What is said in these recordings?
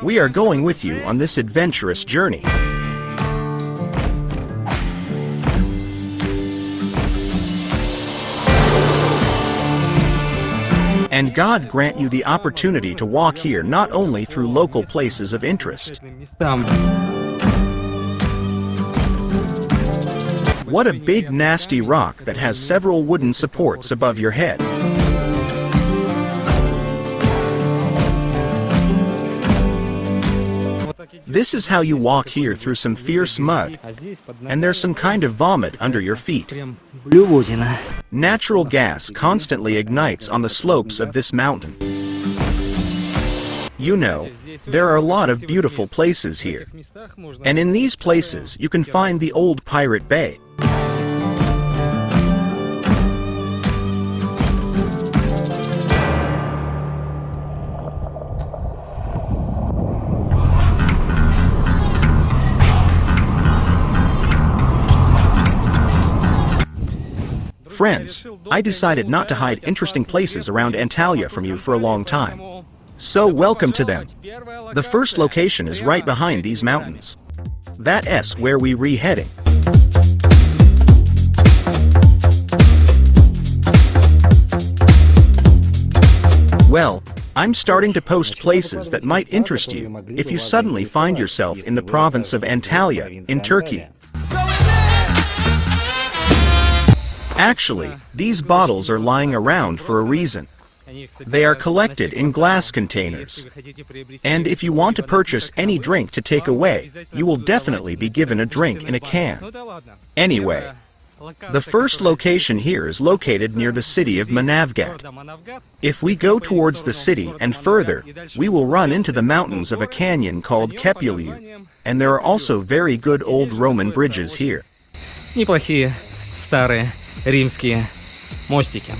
We are going with you on this adventurous journey. And God grant you the opportunity to walk here not only through local places of interest. What a big nasty rock that has several wooden supports above your head. This is how you walk here through some fierce mud, and there's some kind of vomit under your feet. Natural gas constantly ignites on the slopes of this mountain. You know, there are a lot of beautiful places here, and in these places you can find the old Pirate Bay. Friends, I decided not to hide interesting places around Antalya from you for a long time. So welcome to them. The first location is right behind these mountains. That's where we re-heading. Well, I'm starting to post places that might interest you if you suddenly find yourself in the province of Antalya, in Turkey. Actually, these bottles are lying around for a reason. They are collected in glass containers. And if you want to purchase any drink to take away, you will definitely be given a drink in a can. Anyway, the first location here is located near the city of Manavgat. If we go towards the city and further, we will run into the mountains of a canyon called Köprülü, and there are also very good old Roman bridges here. Неплохие старые римские мостики.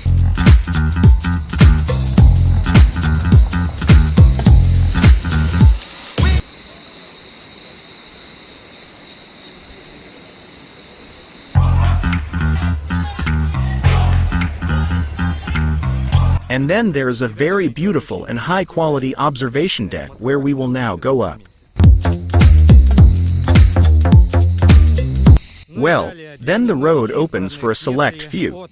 And then there is a very beautiful and high-quality observation deck where we will now go up. Well, then the road opens for a select few.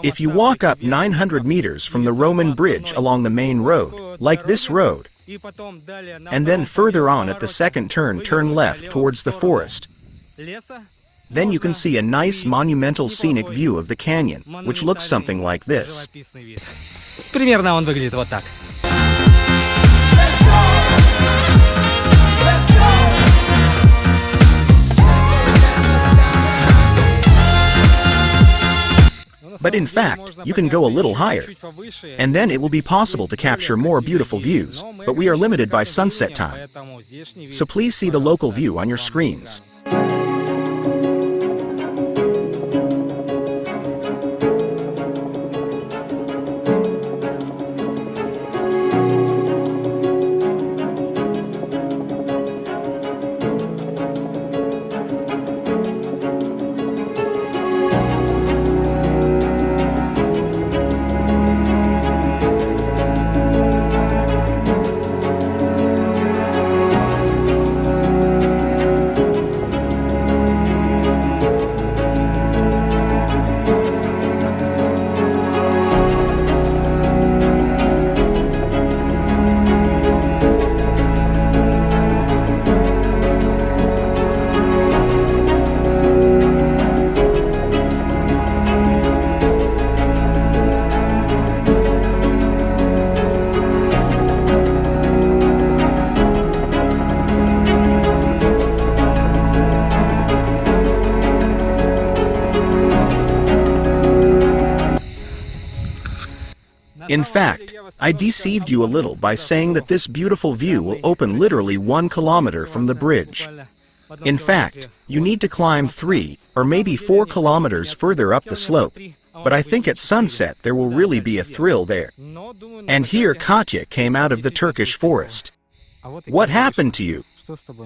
If you walk up 900 meters from the Roman bridge along the main road, like this road, and then further on at the second turn left towards the forest, then you can see a nice monumental scenic view of the canyon, which looks something like this. Примерно он выглядит вот так. But in fact, you can go a little higher, and then it will be possible to capture more beautiful views, but we are limited by sunset time. So please see the local view on your screens. In fact, I deceived you a little by saying that this beautiful view will open literally 1 kilometer from the bridge. In fact, you need to climb 3 or maybe 4 kilometers further up the slope, but I think at sunset there will really be a thrill there. And here Katya came out of the Turkish forest. What happened to you?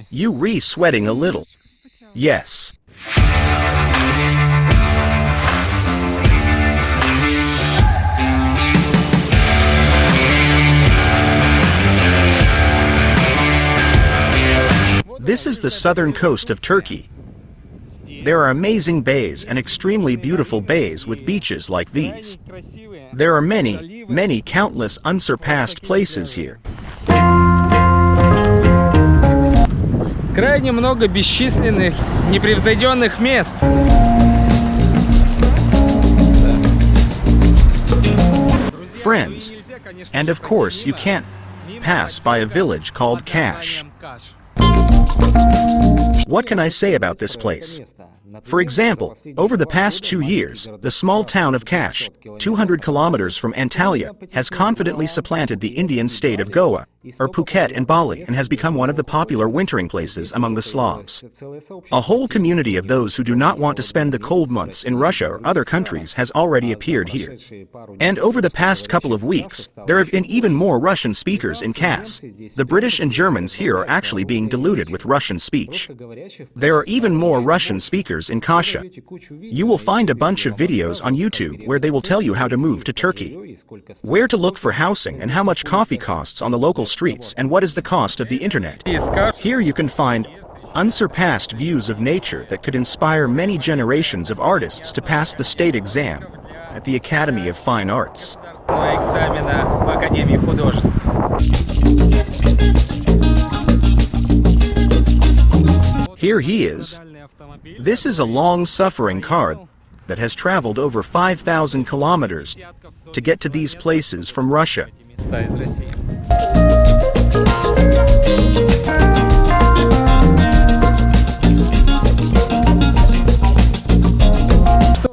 You re-sweating a little. Yes. This is the southern coast of Turkey. There are amazing bays and extremely beautiful bays with beaches like these. There are many, many countless unsurpassed places here. Крайне много бесчисленных, непревзойденных мест. Friends, and of course you can't pass by a village called Kash. What can I say about this place? For example, over the past 2 years, the small town of Kash, 200 kilometers from Antalya, has confidently supplanted the Indian state of Goa, or Phuket and Bali, and has become one of the popular wintering places among the Slavs. A whole community of those who do not want to spend the cold months in Russia or other countries has already appeared here. And over the past couple of weeks, there have been even more Russian speakers in Kash. The British and Germans here are actually being diluted with Russian speech. There are even more Russian speakers in Kasha. You will find a bunch of videos on YouTube where they will tell you how to move to Turkey, where to look for housing and how much coffee costs on the local streets and what is the cost of the internet. Here you can find unsurpassed views of nature that could inspire many generations of artists to pass the state exam at the Academy of Fine Arts. Here he is. This is a long-suffering car that has traveled over 5,000 kilometers to get to these places from Russia.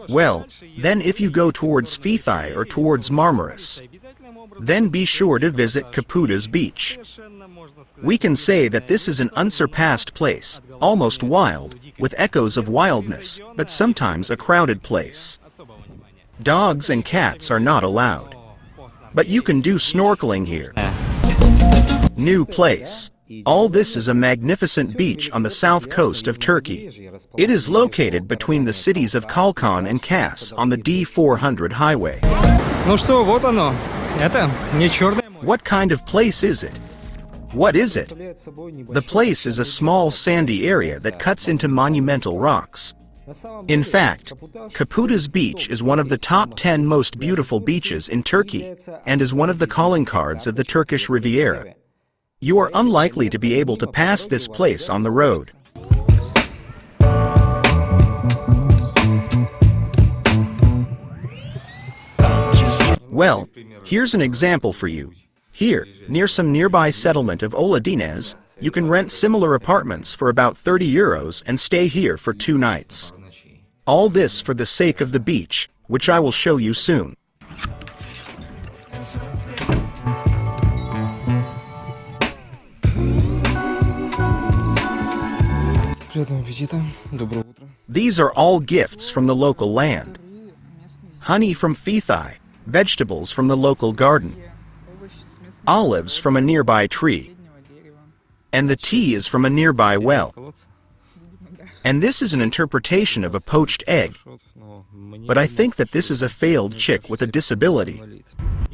Well, then if you go towards Fethiye or towards Marmaris, then be sure to visit Kaputas Beach. We can say that this is an unsurpassed place, almost wild, with echoes of wildness, but sometimes a crowded place. Dogs and cats are not allowed. But you can do snorkeling here. New place. All this is a magnificent beach on the south coast of Turkey. It is located between the cities of Kalkan and Kaş on the D400 highway. Ну что, вот оно. Это не черное море. What kind of place is it? What is it? The place is a small sandy area that cuts into monumental rocks. In fact, Kaputas Beach is one of the top 10 most beautiful beaches in Turkey and is one of the calling cards of the Turkish Riviera. You are unlikely to be able to pass this place on the road. Well, here's an example for you. Here, near some nearby settlement of Oludeniz, you can rent similar apartments for about 30 euros and stay here for 2 nights. All this for the sake of the beach, which I will show you soon. These are all gifts from the local land. Honey from Fethiye, vegetables from the local garden, olives from a nearby tree, and the tea is from a nearby well. And this is an interpretation of a poached egg, but I think that this is a failed chick with a disability.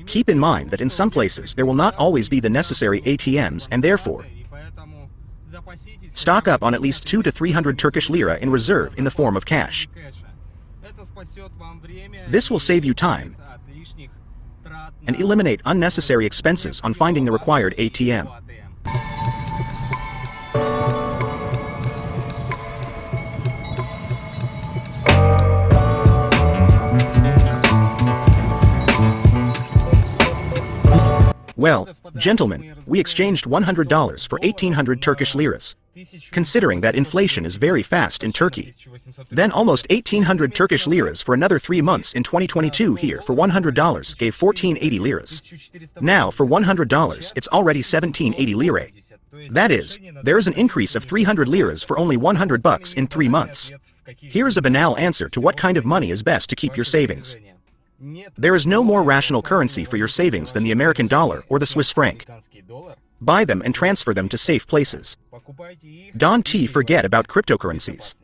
Keep in mind that in some places there will not always be the necessary ATMs, and therefore stock up on at least 200 to 300 Turkish lira in reserve in the form of cash. This will save you time and eliminate unnecessary expenses on finding the required ATM. Well, gentlemen, we exchanged $100 for 1,800 Turkish liras. Considering that inflation is very fast in Turkey, then almost 1,800 Turkish liras for another 3 months in 2022 here for $100 gave 1,480 liras. Now for $100, it's already 1,780 lire. That is, there is an increase of 300 liras for only $100 in 3 months. Here's a banal answer to what kind of money is best to keep your savings. There is no more rational currency for your savings than the American dollar or the Swiss franc. Buy them and transfer them to safe places. Don't forget about cryptocurrencies.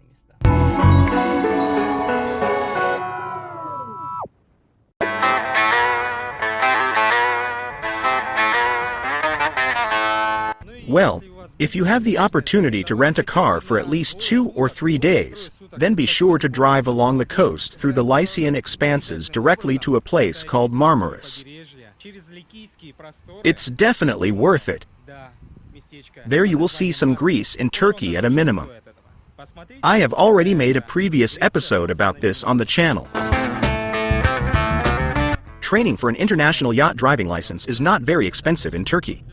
Well, If you have the opportunity to rent a car for at least 2 or 3 days, then be sure to drive along the coast through the Lycian expanses directly to a place called Marmaris. It's definitely worth it. There you will see some Greece in Turkey at a minimum. I have already made a previous episode about this on the channel. Training for an international yacht driving license is not very expensive in Turkey.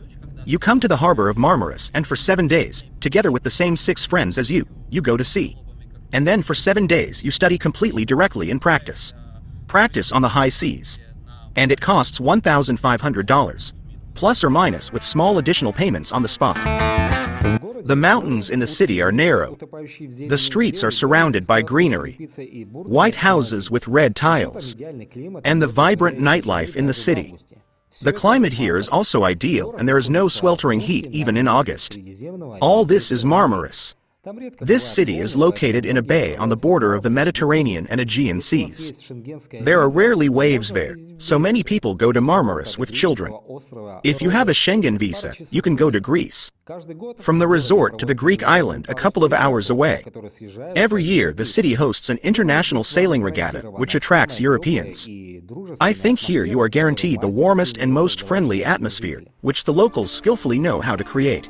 You come to the harbor of Marmaris and for 7 days, together with the same 6 friends as you go to sea. And then for 7 days you study completely directly in practice. Practice on the high seas. And it costs $1,500, plus or minus with small additional payments on the spot. The mountains in the city are narrow. The streets are surrounded by greenery, white houses with red tiles, and the vibrant nightlife in the city. The climate here is also ideal and there is no sweltering heat even in August. All this is Marmaris. This city is located in a bay on the border of the Mediterranean and Aegean seas. There are rarely waves there, so many people go to Marmaris with children. If you have a Schengen visa, you can go to Greece. From the resort to the Greek island a couple of hours away. Every year the city hosts an international sailing regatta which attracts Europeans. I think here you are guaranteed the warmest and most friendly atmosphere, which the locals skillfully know how to create.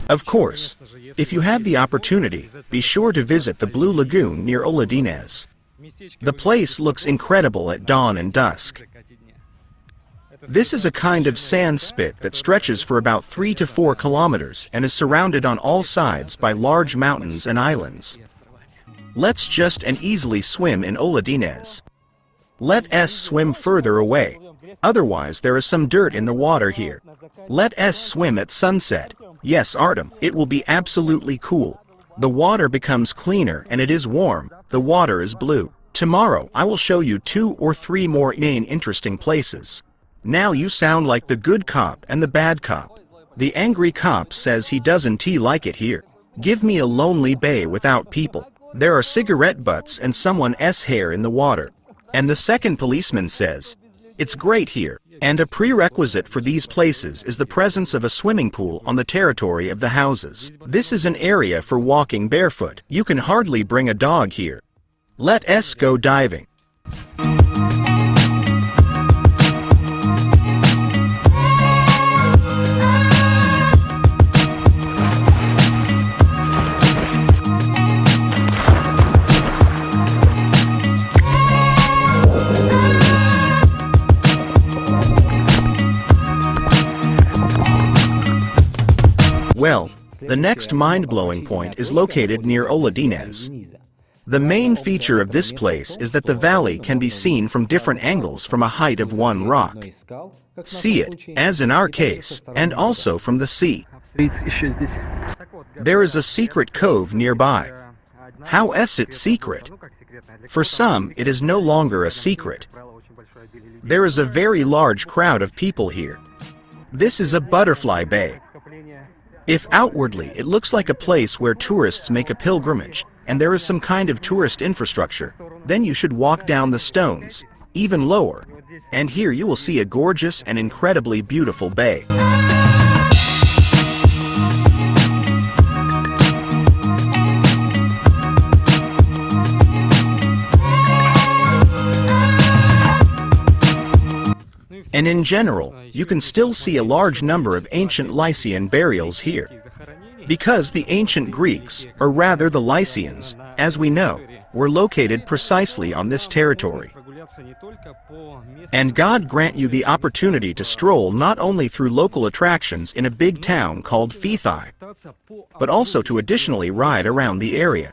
Of course, if you have the opportunity, be sure to visit the Blue Lagoon near Oludeniz. The place looks incredible at dawn and dusk. This is a kind of sand spit that stretches for about 3 to 4 kilometers and is surrounded on all sides by large mountains and islands. Let's just and easily swim in Oludeniz. Let us swim further away. Otherwise there is some dirt in the water here. Let us swim at sunset. Yes, Artem, it will be absolutely cool. The water becomes cleaner and it is warm. The water is blue. Tomorrow I will show you 2 or 3 more main interesting places. Now you sound like the good cop and the bad cop. The angry cop says he doesn't like it here. Give me a lonely bay without people. There are cigarette butts and someone's hair in the water. And the second policeman says, it's great here. And a prerequisite for these places is the presence of a swimming pool on the territory of the houses. This is an area for walking barefoot. You can hardly bring a dog here. Let us go diving. Well, the next mind-blowing point is located near Oludeniz. The main feature of this place is that the valley can be seen from different angles from a height of 1 rock. See it, as in our case, and also from the sea. There is a secret cove nearby. How is it secret? For some, it is no longer a secret. There is a very large crowd of people here. This is a butterfly bay. If outwardly it looks like a place where tourists make a pilgrimage, and there is some kind of tourist infrastructure, then you should walk down the stones, even lower, and here you will see a gorgeous and incredibly beautiful bay. And in general, you can still see a large number of ancient Lycian burials here. Because the ancient Greeks, or rather the Lycians, as we know, were located precisely on this territory. And God grant you the opportunity to stroll not only through local attractions in a big town called Fethiye, but also to additionally ride around the area.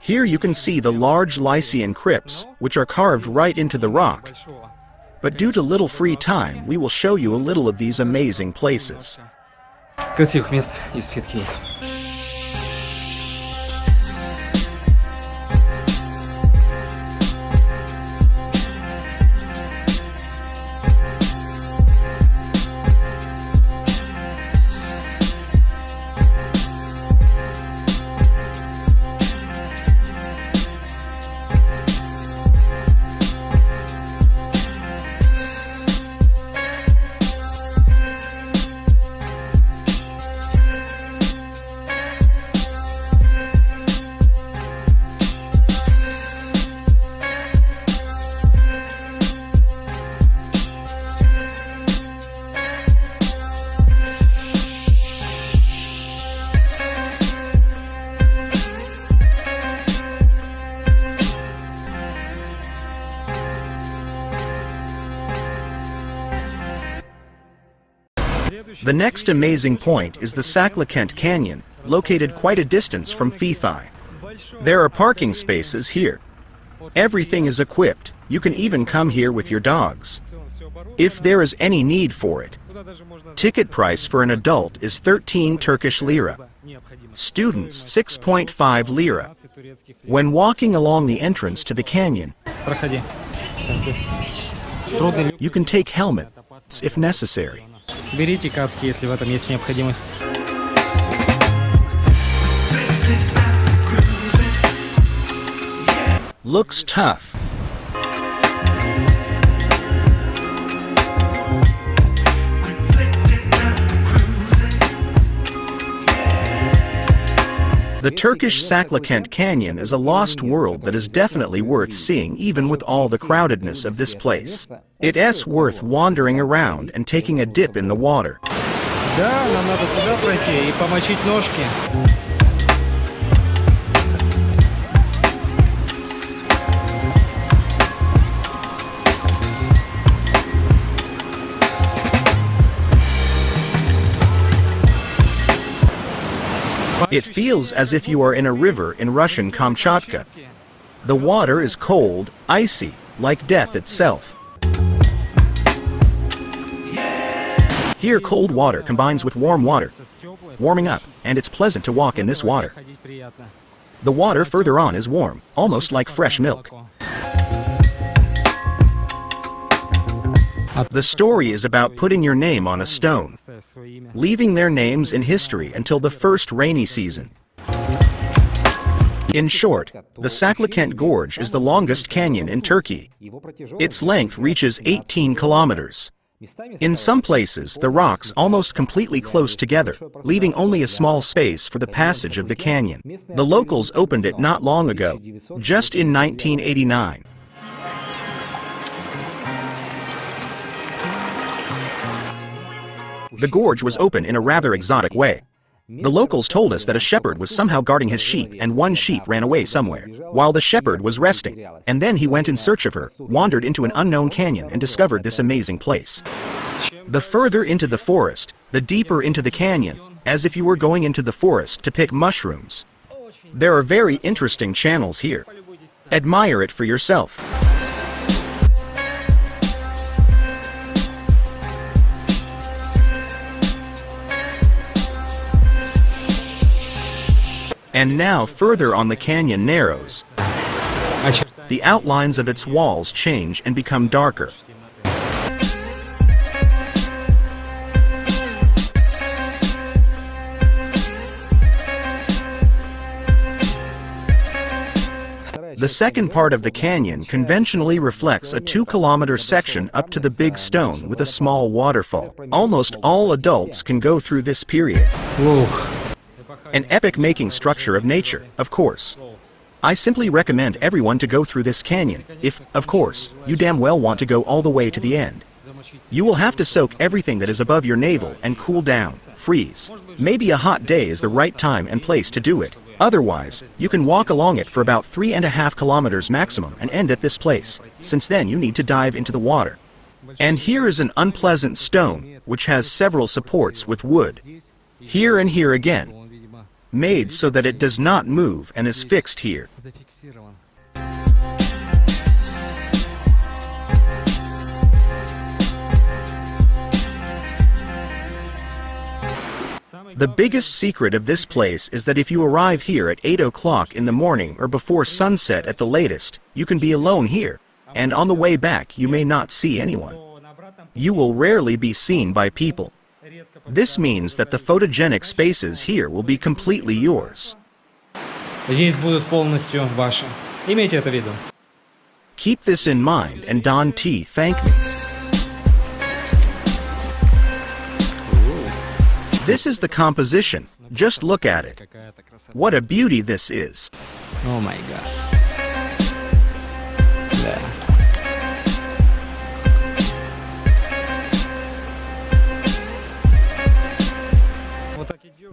Here you can see the large Lycian crypts, which are carved right into the rock. But due to little free time, we will show you a little of these amazing places. Красивых мест из Фетхии. The next amazing point is the Saclacent Canyon, located quite a distance from Fethiye. There are parking spaces here. Everything is equipped. You can even come here with your dogs, if there is any need for it. Ticket price for an adult is 13 Turkish lira. Students 6.5 lira. When walking along the entrance to the canyon, you can take helmets if necessary. Берите каски, если в этом есть необходимость. Looks tough. The Turkish Saclacent Canyon is a lost world that is definitely worth seeing even with all the crowdedness of this place. It's worth wandering around and taking a dip in the water. Да, нам надо туда пройти и помочить ножки. It feels as if you are in a river in Russian Kamchatka. The water is cold, icy, like death itself. Here cold water combines with warm water, warming up, and it's pleasant to walk in this water. The water further on is warm, almost like fresh milk. The story is about putting your name on a stone, leaving their names in history until the first rainy season. In short, the Saclacent Gorge is the longest canyon in Turkey. Its length reaches 18 kilometers. In some places, the rocks almost completely close together, leaving only a small space for the passage of the canyon. The locals opened it not long ago, just in 1989. The gorge was open in a rather exotic way. The locals told us that a shepherd was somehow guarding his sheep and one sheep ran away somewhere, while the shepherd was resting, and then he went in search of her, wandered into an unknown canyon and discovered this amazing place. The further into the forest, the deeper into the canyon, as if you were going into the forest to pick mushrooms. There are very interesting channels here. Admire it for yourself. And now further on the canyon narrows. The outlines of its walls change and become darker. The second part of the canyon conventionally reflects a 2-kilometer section up to the big stone with a small waterfall. Almost all adults can go through this period. An epic-making structure of nature, of course. I simply recommend everyone to go through this canyon, if, of course, you damn well want to go all the way to the end. You will have to soak everything that is above your navel and cool down, freeze. Maybe a hot day is the right time and place to do it. Otherwise, you can walk along it for about 3.5 kilometers maximum and end at this place, since then you need to dive into the water. And here is an unpleasant stone, which has several supports with wood. Here and here again. Made so that it does not move and is fixed here. The biggest secret of this place is that if you arrive here at 8 o'clock in the morning or before sunset at the latest, you can be alone here, and on the way back you may not see anyone. You will rarely be seen by people. This means that the photogenic spaces here will be completely yours. Здесь будут полностью ваши. Имейте это в виду. Keep this in mind and Don T thank me. This is the composition. Just look at it. What a beauty this is. Oh my god. Да.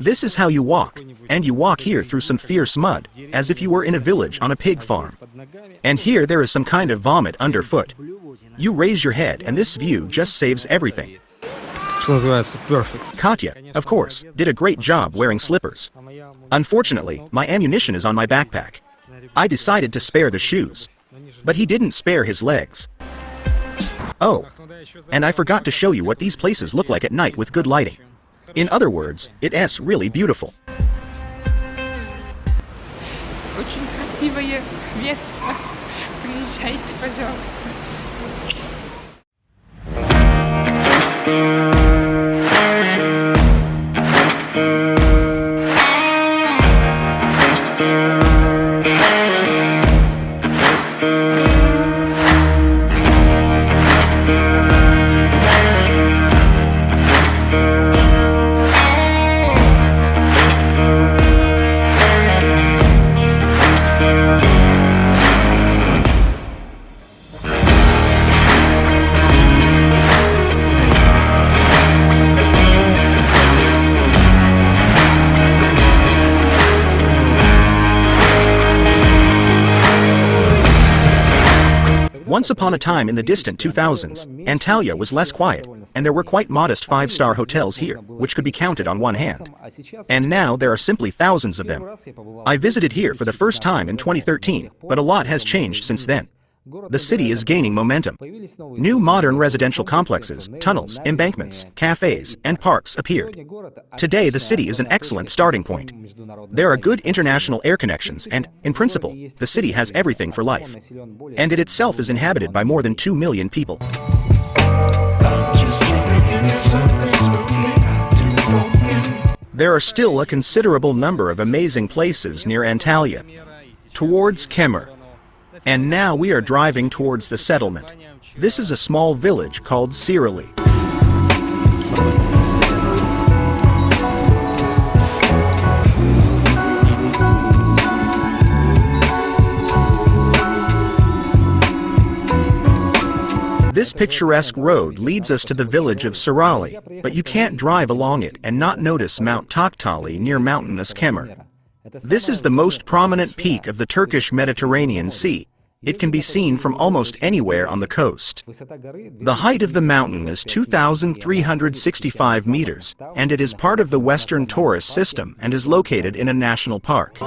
This is how you walk, and you walk here through some fierce mud, as if you were in a village on a pig farm. And here there is some kind of vomit underfoot. You raise your head and this view just saves everything. что называется, perfect. Katya, of course, did a great job wearing slippers. Unfortunately, my ammunition is on my backpack. I decided to spare the shoes, but he didn't spare his legs. Oh, and I forgot to show you what these places look like at night with good lighting. In other words, it's really beautiful. Очень красивое место. Приезжайте, пожалуйста. Once upon a time in the distant 2000s, Antalya was less quiet, and there were quite modest five-star hotels here, which could be counted on one hand. And now there are simply thousands of them. I visited here for the first time in 2013, but a lot has changed since then. The city is gaining momentum. New modern residential complexes, tunnels, embankments, cafes, and parks appeared. Today the city is an excellent starting point. There are good international air connections and, in principle, the city has everything for life. And it itself is inhabited by more than 2 million people. There are still a considerable number of amazing places near Antalya, towards Kemer. And now we are driving towards the settlement. This is a small village called Cirali. This picturesque road leads us to the village of Cirali, but you can't drive along it and not notice Mount Toktali near mountainous Kemer. This is the most prominent peak of the Turkish Mediterranean Sea. It can be seen from almost anywhere on the coast. The height of the mountain is 2,365 meters, and it is part of the Western Taurus system and is located in a national park.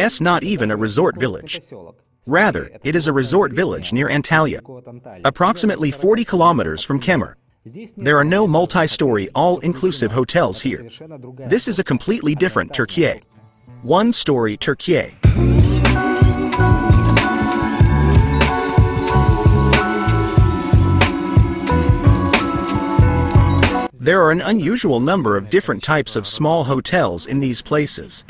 It's not even a resort village. Rather, it is a resort village near Antalya, approximately 40 kilometers from Kemer. There are no multi-story, all-inclusive hotels here. This is a completely different Türkiye. One-story Türkiye. There are an unusual number of different types of small hotels in these places.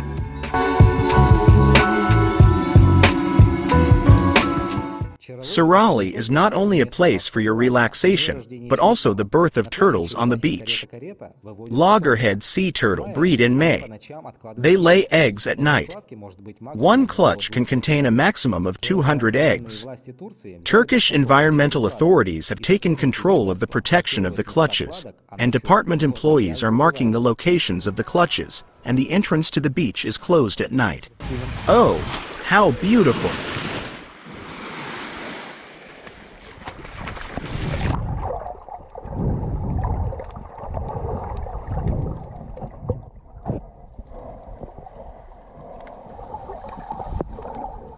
Cirali is not only a place for your relaxation, but also the birth of turtles on the beach. Loggerhead sea turtle breed in May. They lay eggs at night. One clutch can contain a maximum of 200 eggs. Turkish environmental authorities have taken control of the protection of the clutches, and department employees are marking the locations of the clutches, and the entrance to the beach is closed at night. Oh, how beautiful!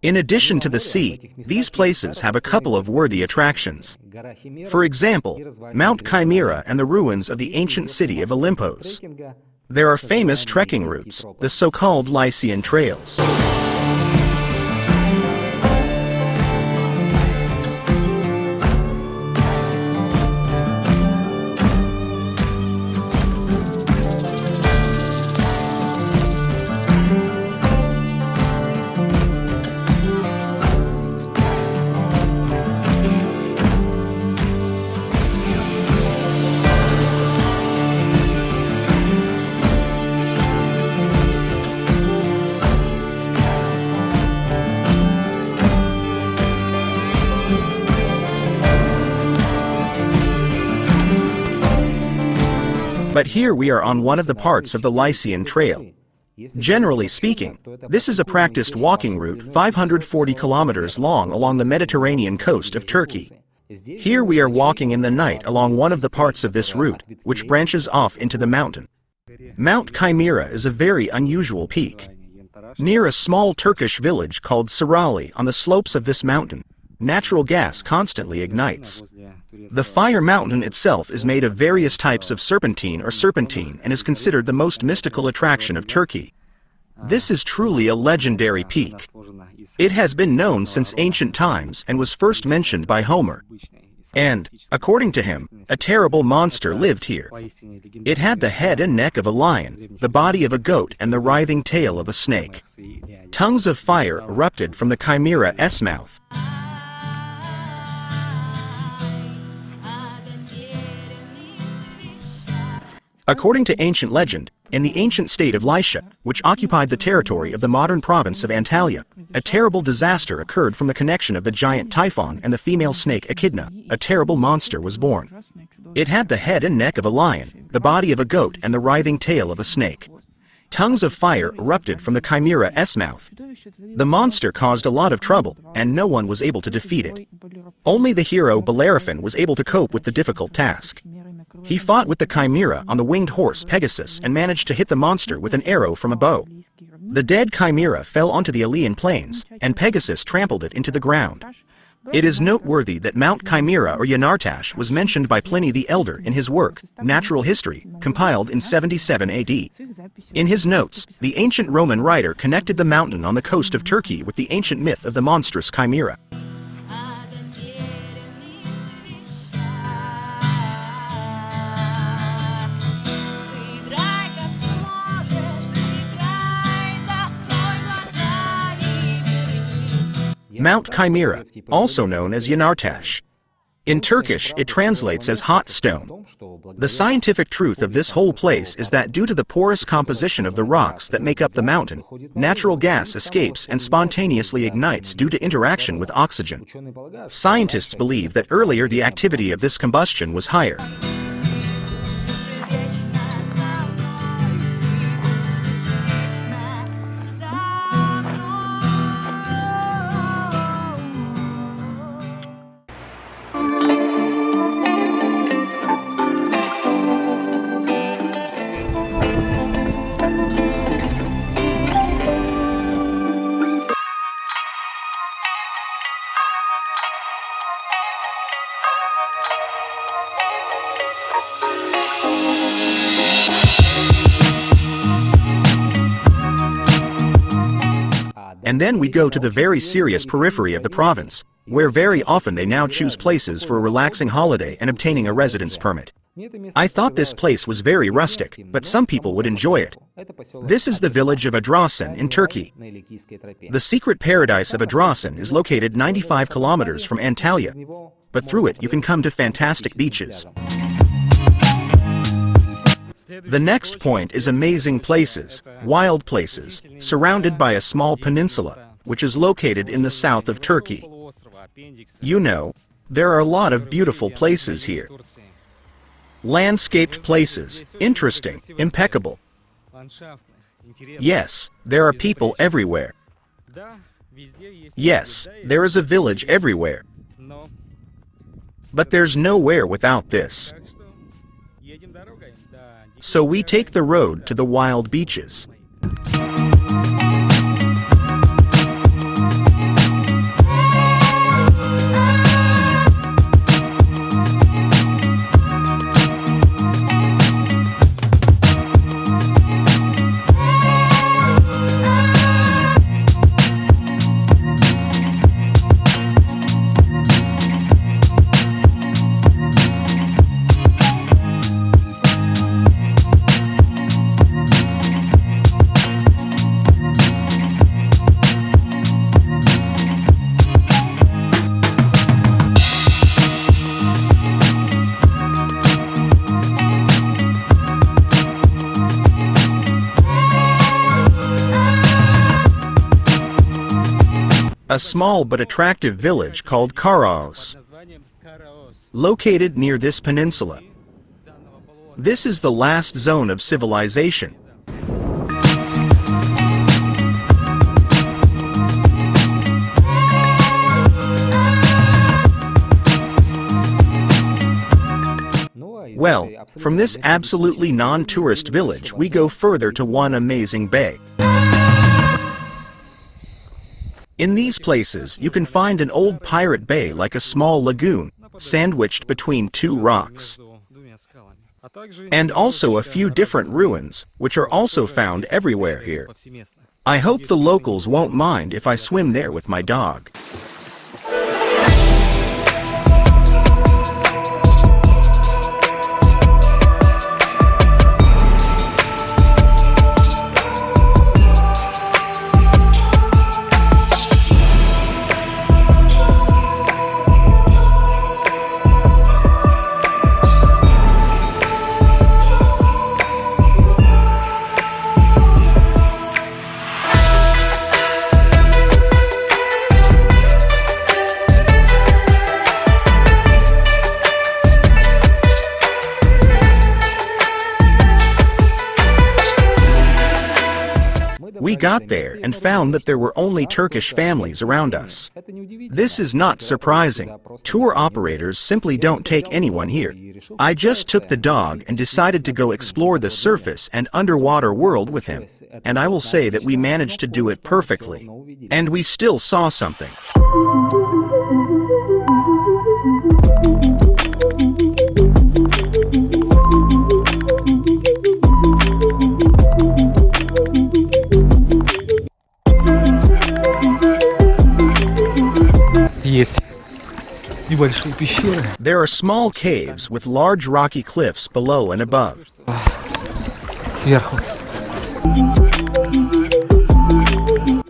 In addition to the sea, these places have a couple of worthy attractions. For example, Mount Chimera and the ruins of the ancient city of Olympos. There are famous trekking routes, the so-called Lycian trails. But here we are on one of the parts of the Lycian Trail. Generally speaking, this is a practiced walking route 540 kilometers long along the Mediterranean coast of Turkey. Here we are walking in the night along one of the parts of this route, which branches off into the mountain. Mount Chimera is a very unusual peak. Near a small Turkish village called Cirali on the slopes of this mountain, natural gas constantly ignites. The fire mountain itself is made of various types of serpentine and is considered the most mystical attraction of Turkey. This is truly a legendary peak. It has been known since ancient times and was first mentioned by Homer. And, according to him, a terrible monster lived here. It had the head and neck of a lion, the body of a goat and the writhing tail of a snake. Tongues of fire erupted from the Chimera's mouth. According to ancient legend, in the ancient state of Lycia, which occupied the territory of the modern province of Antalya, a terrible disaster occurred from the connection of the giant Typhon and the female snake Echidna. A terrible monster was born. It had the head and neck of a lion, the body of a goat and the writhing tail of a snake. Tongues of fire erupted from the Chimera's mouth. The monster caused a lot of trouble, and no one was able to defeat it. Only the hero Bellerophon was able to cope with the difficult task. He fought with the Chimera on the winged horse Pegasus and managed to hit the monster with an arrow from a bow. The dead Chimera fell onto the Aleian plains, and Pegasus trampled it into the ground. It is noteworthy that Mount Chimera or Yanartash was mentioned by Pliny the Elder in his work, Natural History, compiled in 77 AD. In his notes, the ancient Roman writer connected the mountain on the coast of Turkey with the ancient myth of the monstrous Chimera. Mount Chimera, also known as Yanartash. In Turkish, it translates as hot stone. The scientific truth of this whole place is that due to the porous composition of the rocks that make up the mountain, natural gas escapes and spontaneously ignites due to interaction with oxygen. Scientists believe that earlier the activity of this combustion was higher. And then we go to the very serious periphery of the province, where very often they now choose places for a relaxing holiday and obtaining a residence permit. I thought this place was very rustic, but some people would enjoy it. This is the village of Adrasan in Turkey. The secret paradise of Adrasan is located 95 kilometers from Antalya, but through it you can come to fantastic beaches. The next point is amazing places, wild places, surrounded by a small peninsula, which is located in the south of Turkey. You know, there are a lot of beautiful places here. Landscaped places, interesting, impeccable. Yes, there are people everywhere. Yes, there is a village everywhere. But there's nowhere without this. So we take the road to the wild beaches. A small but attractive village called Karaos, located near this peninsula. This is the last zone of civilization. Well, from this absolutely non-tourist village, we go further to one amazing bay. In these places, you can find an old pirate bay like a small lagoon, sandwiched between two rocks. And also a few different ruins, which are also found everywhere here. I hope the locals won't mind if I swim there with my dog. We got there and found that there were only Turkish families around us. This is not surprising. Tour operators simply don't take anyone here. I just took the dog and decided to go explore the surface and underwater world with him. And I will say that we managed to do it perfectly. And we still saw something. There are small caves with large rocky cliffs below and above.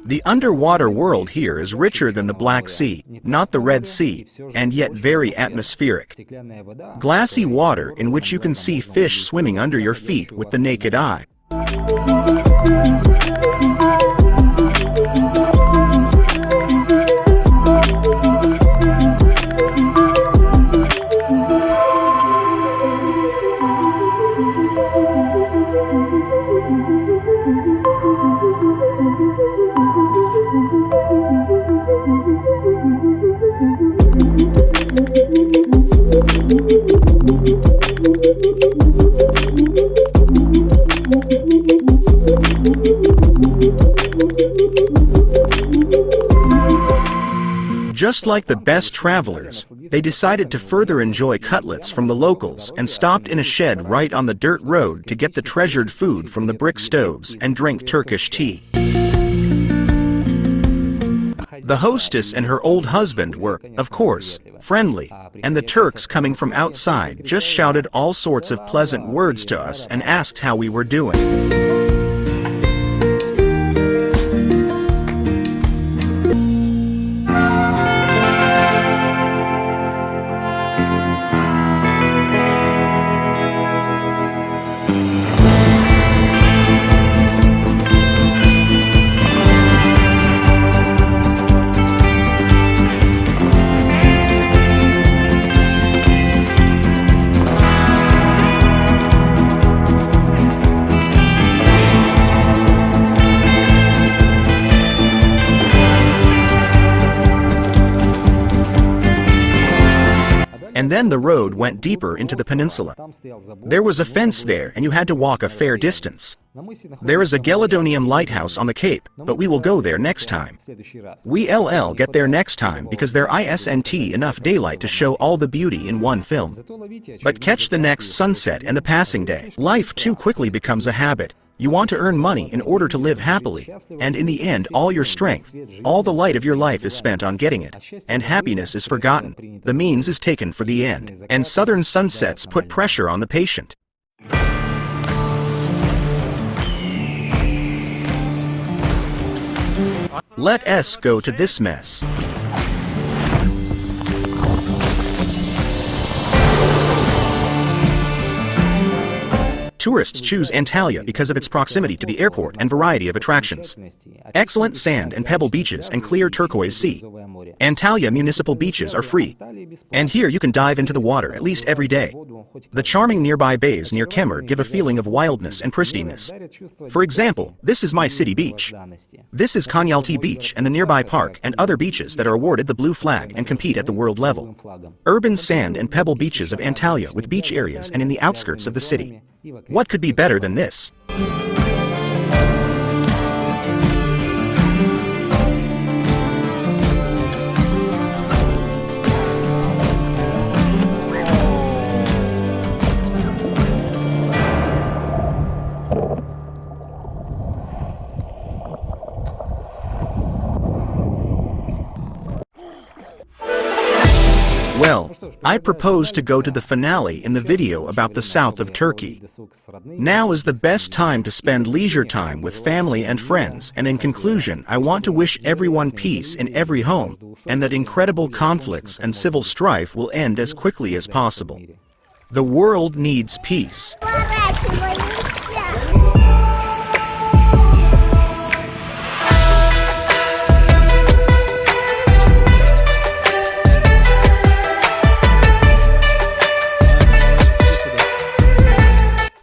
The underwater world here is richer than the Black Sea, not the Red Sea, and yet very atmospheric. Glassy water in which you can see fish swimming under your feet with the naked eye. Just like the best travelers, they decided to further enjoy cutlets from the locals and stopped in a shed right on the dirt road to get the treasured food from the brick stoves and drink Turkish tea. The hostess and her old husband were, of course, friendly, and the Turks coming from outside just shouted all sorts of pleasant words to us and asked how we were doing. And then the road went deeper into the peninsula. There was a fence there and you had to walk a fair distance. There is a Gelidonium lighthouse on the cape, but we will go there next time. We get there next time because there isn't enough daylight to show all the beauty in one film. But catch the next sunset and the passing day. Life too quickly becomes a habit. You want to earn money in order to live happily, and in the end all your strength, all the light of your life is spent on getting it, and happiness is forgotten. The means is taken for the end, and southern sunsets put pressure on the patient. Let us go to this mess. Tourists choose Antalya because of its proximity to the airport and variety of attractions. excellent sand and pebble beaches and clear turquoise sea. Antalya municipal beaches are free, and here you can dive into the water at least every day. The charming nearby bays near Kemer give a feeling of wildness and pristineness. For example, this is my city beach. This is Konyaaltı Beach and the nearby park and other beaches that are awarded the blue flag and compete at the world level. Urban sand and pebble beaches of Antalya with beach areas and in the outskirts of the city. What could be better than this? Well, I propose to go to the finale in the video about the south of Turkey. Now is the best time to spend leisure time with family and friends, and in conclusion, I want to wish everyone peace in every home, and that incredible conflicts and civil strife will end as quickly as possible. The world needs peace.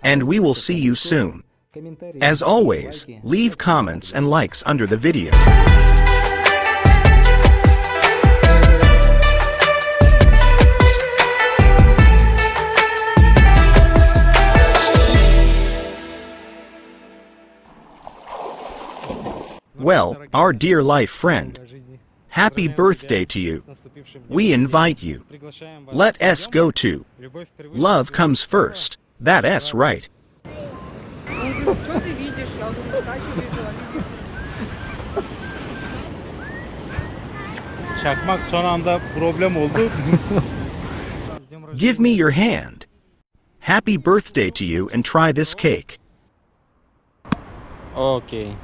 And we will see you soon. As always, leave comments and likes under the video. Well, our dear life friend, happy birthday to you. We invite you. Let us go to. Love comes first. That S, right? Çakmak son anda problem oldu. Give me your hand. Happy birthday to you and try this cake. Okay.